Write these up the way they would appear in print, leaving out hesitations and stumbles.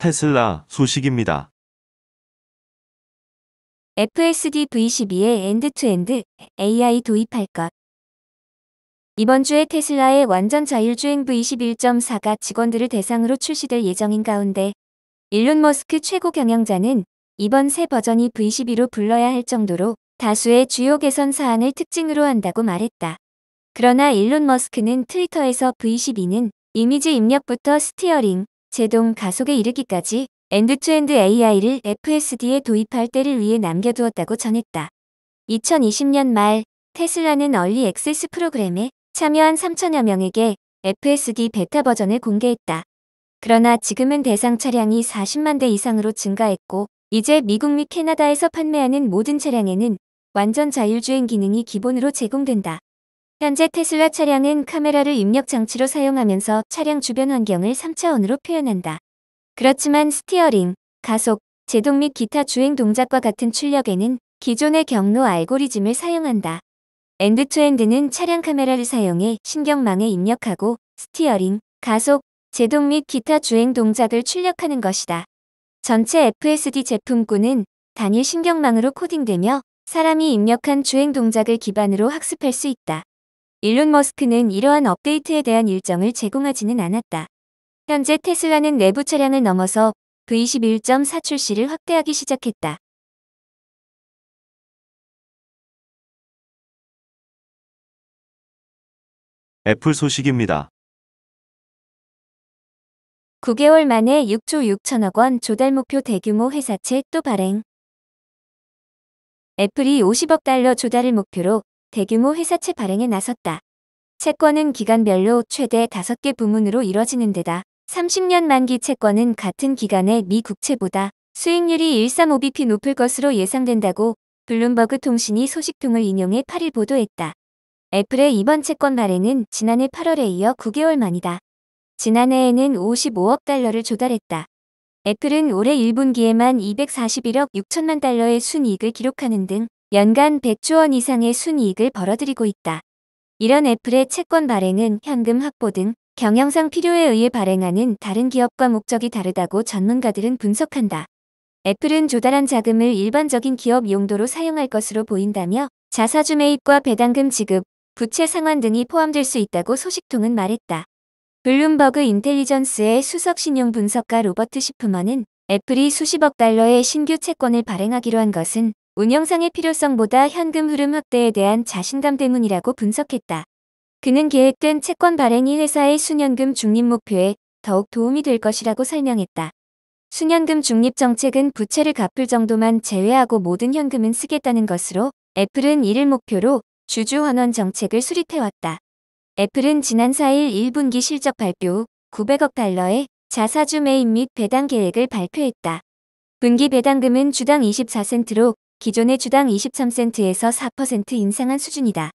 테슬라 소식입니다. FSD V12에 엔드-투-엔드 AI 도입할 것. 이번 주에 테슬라의 완전 자율주행 V11.4가 직원들을 대상으로 출시될 예정인 가운데 일론 머스크 최고 경영자는 이번 새 버전이 V12로 불러야 할 정도로 다수의 주요 개선 사항을 특징으로 한다고 말했다. 그러나 일론 머스크는 트위터에서 V12는 이미지 입력부터 스티어링, 제동 가속에 이르기까지 엔드-투-엔드 AI를 FSD에 도입할 때를 위해 남겨두었다고 전했다. 2020년 말 테슬라는 얼리 액세스 프로그램에 참여한 3천여 명에게 FSD 베타 버전을 공개했다. 그러나 지금은 대상 차량이 40만 대 이상으로 증가했고 이제 미국 및 캐나다에서 판매하는 모든 차량에는 완전 자율주행 기능이 기본으로 제공된다. 현재 테슬라 차량은 카메라를 입력 장치로 사용하면서 차량 주변 환경을 3차원으로 표현한다. 그렇지만 스티어링, 가속, 제동 및 기타 주행 동작과 같은 출력에는 기존의 경로 알고리즘을 사용한다. 엔드-투-엔드는 차량 카메라를 사용해 신경망에 입력하고 스티어링, 가속, 제동 및 기타 주행 동작을 출력하는 것이다. 전체 FSD 제품군은 단일 신경망으로 코딩되며 사람이 입력한 주행 동작을 기반으로 학습할 수 있다. 일론 머스크는 이러한 업데이트에 대한 일정을 제공하지는 않았다. 현재 테슬라는 내부 차량을 넘어서 V11.4 출시를 확대하기 시작했다. 애플 소식입니다. 9개월 만에 6조 6천억 원 조달 목표 대규모 회사채 또 발행. 애플이 50억 달러 조달을 목표로 대규모 회사채 발행에 나섰다. 채권은 기간별로 최대 5개 부문으로 이뤄지는 데다 30년 만기 채권은 같은 기간의 미 국채보다 수익률이 1.35bp 높을 것으로 예상된다고 블룸버그 통신이 소식통을 인용해 8일 보도했다. 애플의 이번 채권 발행은 지난해 8월에 이어 9개월 만이다. 지난해에는 55억 달러를 조달했다. 애플은 올해 1분기에만 241억 6천만 달러의 순이익을 기록하는 등 연간 100조 원 이상의 순이익을 벌어들이고 있다. 이런 애플의 채권 발행은 현금 확보 등 경영상 필요에 의해 발행하는 다른 기업과 목적이 다르다고 전문가들은 분석한다. 애플은 조달한 자금을 일반적인 기업 용도로 사용할 것으로 보인다며 자사주 매입과 배당금 지급, 부채 상환 등이 포함될 수 있다고 소식통은 말했다. 블룸버그 인텔리전스의 수석 신용 분석가 로버트 시프먼은 애플이 수십억 달러의 신규 채권을 발행하기로 한 것은 운영상의 필요성보다 현금 흐름 확대에 대한 자신감 때문이라고 분석했다. 그는 계획된 채권 발행이 회사의 순현금 중립 목표에 더욱 도움이 될 것이라고 설명했다. 순현금 중립 정책은 부채를 갚을 정도만 제외하고 모든 현금은 쓰겠다는 것으로 애플은 이를 목표로 주주 환원 정책을 수립해왔다. 애플은 지난 4일 1분기 실적 발표 후 900억 달러의 자사주 매입 및 배당 계획을 발표했다. 분기 배당금은 주당 24센트로 기존의 주당 23센트에서 4% 인상한 수준이다.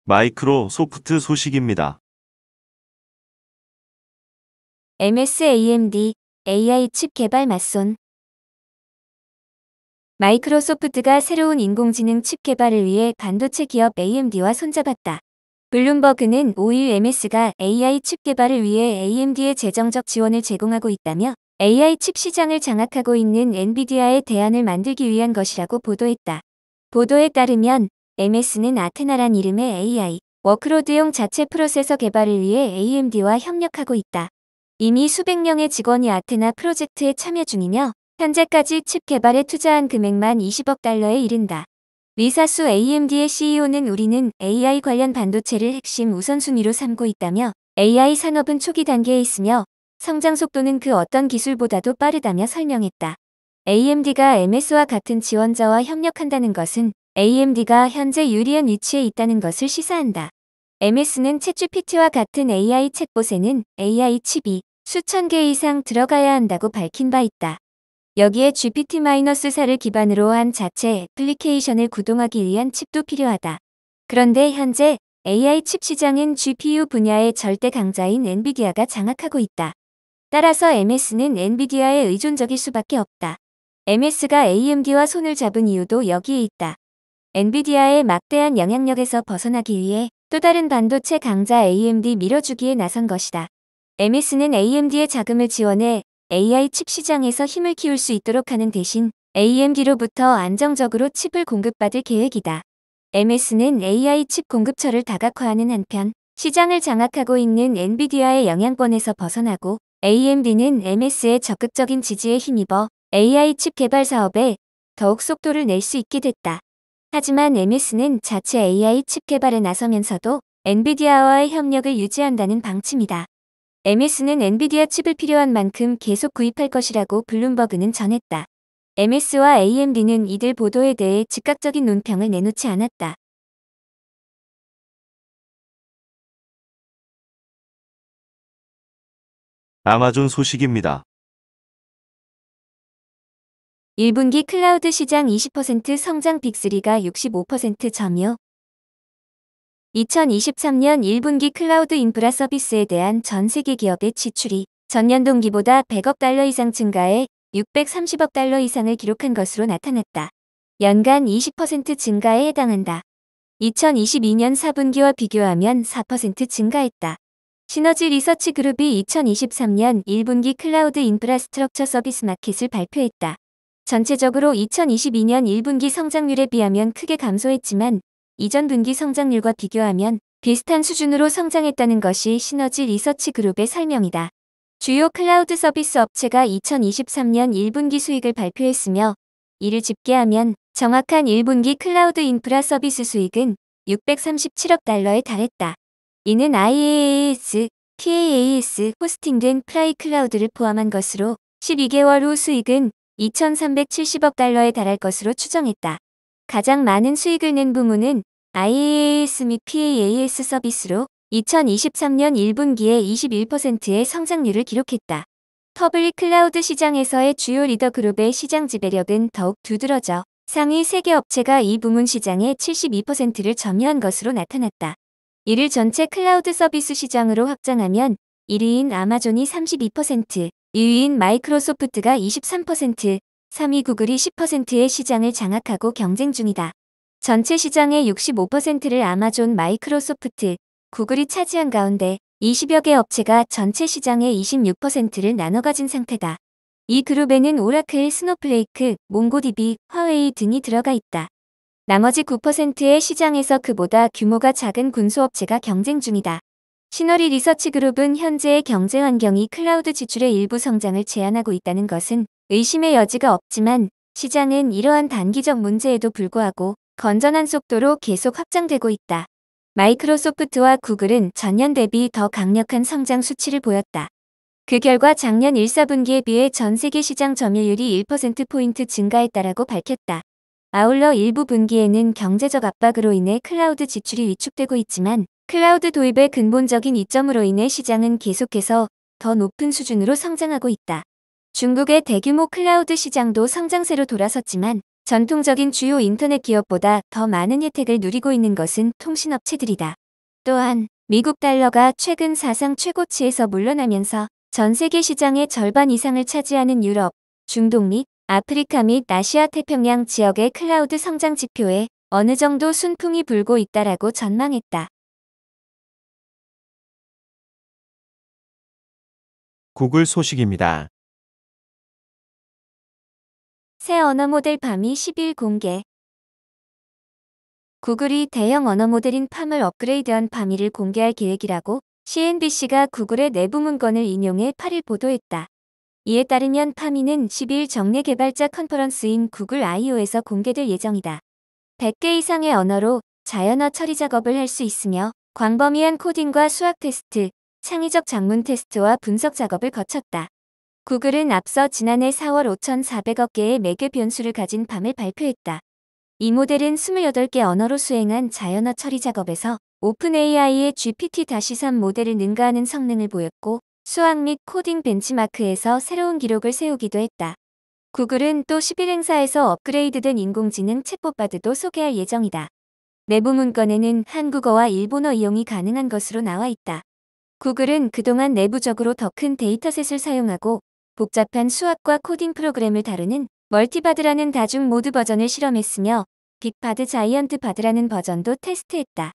마이크로소프트 소식입니다. MS AMD, AI 칩 개발 맞손. 마이크로소프트가 새로운 인공지능 칩 개발을 위해 반도체 기업 AMD와 손잡았다. 블룸버그는 5일 MS가 AI 칩 개발을 위해 AMD에 재정적 지원을 제공하고 있다며 AI 칩 시장을 장악하고 있는 엔비디아의 대안을 만들기 위한 것이라고 보도했다. 보도에 따르면 MS는 아테나란 이름의 AI 워크로드용 자체 프로세서 개발을 위해 AMD와 협력하고 있다. 이미 수백 명의 직원이 아테나 프로젝트에 참여 중이며 현재까지 칩 개발에 투자한 금액만 20억 달러에 이른다. 리사수 AMD의 CEO는 우리는 AI 관련 반도체를 핵심 우선순위로 삼고 있다며 AI 산업은 초기 단계에 있으며 성장 속도는 그 어떤 기술보다도 빠르다며 설명했다. AMD가 MS와 같은 지원자와 협력한다는 것은 AMD가 현재 유리한 위치에 있다는 것을 시사한다. MS는 챗GPT와 같은 AI 챗봇에는 AI 칩이 수천 개 이상 들어가야 한다고 밝힌 바 있다. 여기에 GPT-4를 기반으로 한 자체 애플리케이션을 구동하기 위한 칩도 필요하다. 그런데 현재 AI 칩 시장은 GPU 분야의 절대 강자인 엔비디아가 장악하고 있다. 따라서 MS는 엔비디아에 의존적일 수밖에 없다. MS가 AMD와 손을 잡은 이유도 여기에 있다. 엔비디아의 막대한 영향력에서 벗어나기 위해 또 다른 반도체 강자 AMD 밀어주기에 나선 것이다. MS는 AMD의 자금을 지원해 AI 칩 시장에서 힘을 키울 수 있도록 하는 대신 AMD로부터 안정적으로 칩을 공급받을 계획이다. MS는 AI 칩 공급처를 다각화하는 한편 시장을 장악하고 있는 엔비디아의 영향권에서 벗어나고 AMD는 MS의 적극적인 지지에 힘입어 AI 칩 개발 사업에 더욱 속도를 낼 수 있게 됐다. 하지만 MS는 자체 AI 칩 개발에 나서면서도 엔비디아와의 협력을 유지한다는 방침이다. MS는 엔비디아 칩을 필요한 만큼 계속 구입할 것이라고 블룸버그는 전했다. MS와 AMD는 이들 보도에 대해 즉각적인 논평을 내놓지 않았다. 아마존 소식입니다. 1분기 클라우드 시장 20% 성장 빅3가 65% 점유. 2023년 1분기 클라우드 인프라 서비스에 대한 전 세계 기업의 지출이 전년 동기보다 100억 달러 이상 증가해 630억 달러 이상을 기록한 것으로 나타났다. 연간 20% 증가에 해당한다. 2022년 4분기와 비교하면 4% 증가했다. 시너지 리서치 그룹이 2023년 1분기 클라우드 인프라스트럭처 서비스 마켓을 발표했다. 전체적으로 2022년 1분기 성장률에 비하면 크게 감소했지만 이전 분기 성장률과 비교하면 비슷한 수준으로 성장했다는 것이 시너지 리서치 그룹의 설명이다. 주요 클라우드 서비스 업체가 2023년 1분기 수익을 발표했으며 이를 집계하면 정확한 1분기 클라우드 인프라 서비스 수익은 637억 달러에 달했다. 이는 IaaS, PaaS, 호스팅 등 프라이 클라우드를 포함한 것으로 12개월 후 수익은 2,370억 달러에 달할 것으로 추정했다. 가장 많은 수익을 낸 부문은 IaaS 및 PaaS 서비스로 2023년 1분기에 21%의 성장률을 기록했다. 퍼블릭 클라우드 시장에서의 주요 리더 그룹의 시장 지배력은 더욱 두드러져 상위 3개 업체가 이 부문 시장의 72%를 점유한 것으로 나타났다. 이를 전체 클라우드 서비스 시장으로 확장하면 1위인 아마존이 32%, 2위인 마이크로소프트가 23%, 3위 구글이 10%의 시장을 장악하고 경쟁 중이다. 전체 시장의 65%를 아마존, 마이크로소프트, 구글이 차지한 가운데 20여 개 업체가 전체 시장의 26%를 나눠 가진 상태다. 이 그룹에는 오라클, 스노플레이크, 몽고디비, 화웨이 등이 들어가 있다. 나머지 9%의 시장에서 그보다 규모가 작은 군소업체가 경쟁 중이다. 시너리 리서치 그룹은 현재의 경제 환경이 클라우드 지출의 일부 성장을 제한하고 있다는 것은 의심의 여지가 없지만 시장은 이러한 단기적 문제에도 불구하고 건전한 속도로 계속 확장되고 있다. 마이크로소프트와 구글은 전년 대비 더 강력한 성장 수치를 보였다. 그 결과 작년 1, 4분기에 비해 전 세계 시장 점유율이 1%포인트 증가했다라고 밝혔다. 아울러 일부 분기에는 경제적 압박으로 인해 클라우드 지출이 위축되고 있지만 클라우드 도입의 근본적인 이점으로 인해 시장은 계속해서 더 높은 수준으로 성장하고 있다. 중국의 대규모 클라우드 시장도 성장세로 돌아섰지만 전통적인 주요 인터넷 기업보다 더 많은 혜택을 누리고 있는 것은 통신업체들이다. 또한 미국 달러가 최근 사상 최고치에서 물러나면서 전 세계 시장의 절반 이상을 차지하는 유럽, 중동 및 아프리카 및 아시아 태평양 지역의 클라우드 성장 지표에 어느 정도 순풍이 불고 있다라고 전망했다. 구글 소식입니다. 새 언어 모델 팜이 10일 공개. 구글이 대형 언어 모델인 팜을 업그레이드한 팜2를 공개할 계획이라고 CNBC가 구글의 내부 문건을 인용해 8일 보도했다. 이에 따르면 팜2는 12일 정례 개발자 컨퍼런스인 구글 I/O에서 공개될 예정이다. 100개 이상의 언어로 자연어 처리 작업을 할 수 있으며 광범위한 코딩과 수학 테스트, 창의적 작문 테스트와 분석 작업을 거쳤다. 구글은 앞서 지난해 4월 5,400억 개의 매개 변수를 가진 팜을 발표했다. 이 모델은 28개 언어로 수행한 자연어 처리 작업에서 오픈AI의 GPT-3 모델을 능가하는 성능을 보였고 수학 및 코딩 벤치마크에서 새로운 기록을 세우기도 했다. 구글은 또 10일 행사에서 업그레이드된 인공지능 챗봇바드도 소개할 예정이다. 내부 문건에는 한국어와 일본어 이용이 가능한 것으로 나와 있다. 구글은 그동안 내부적으로 더 큰 데이터셋을 사용하고 복잡한 수학과 코딩 프로그램을 다루는 멀티바드라는 다중 모드 버전을 실험했으며 빅바드 자이언트 바드라는 버전도 테스트했다.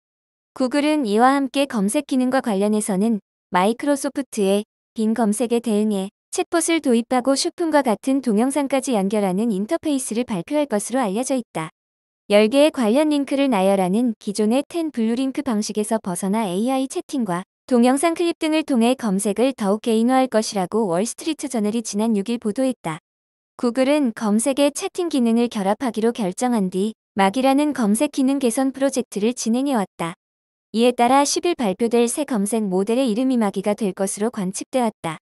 구글은 이와 함께 검색 기능과 관련해서는 마이크로소프트의 빈 검색에 대응해 챗봇을 도입하고 쇼핑과 같은 동영상까지 연결하는 인터페이스를 발표할 것으로 알려져 있다. 10개의 관련 링크를 나열하는 기존의 10 블루링크 방식에서 벗어나 AI 채팅과 동영상 클립 등을 통해 검색을 더욱 개인화할 것이라고 월스트리트저널이 지난 6일 보도했다. 구글은 검색에 채팅 기능을 결합하기로 결정한 뒤 막이라는 검색 기능 개선 프로젝트를 진행해왔다. 이에 따라 10일 발표될 새 검색 모델의 이름이 마기가 될 것으로 관측되었다.